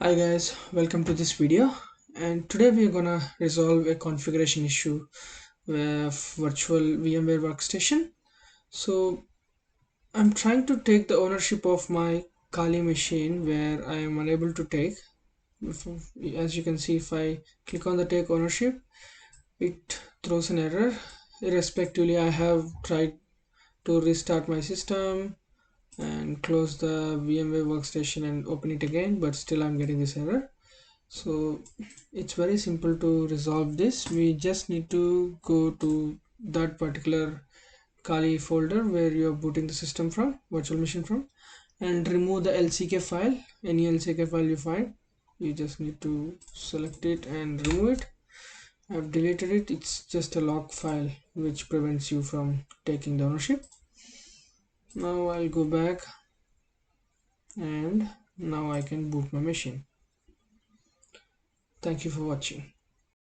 Hi guys, welcome to this video, and today we are gonna resolve a configuration issue with virtual VMware Workstation. So I'm trying to take the ownership of my Kali machine where I am unable to take. As you can see, if I click on the take ownership, it throws an error. Irrespectively, I have tried to restart my system and close the VMware Workstation and open it again, but still I'm getting this error. So it's very simple to resolve this. We just need to go to that particular Kali folder where you're booting the system from, virtual machine from, and remove the LCK file. Any LCK file you find, you just need to select it and remove it. I've deleted it. It's just a log file which prevents you from taking the ownership. Now I'll go back and now I can boot my machine. Thank you for watching.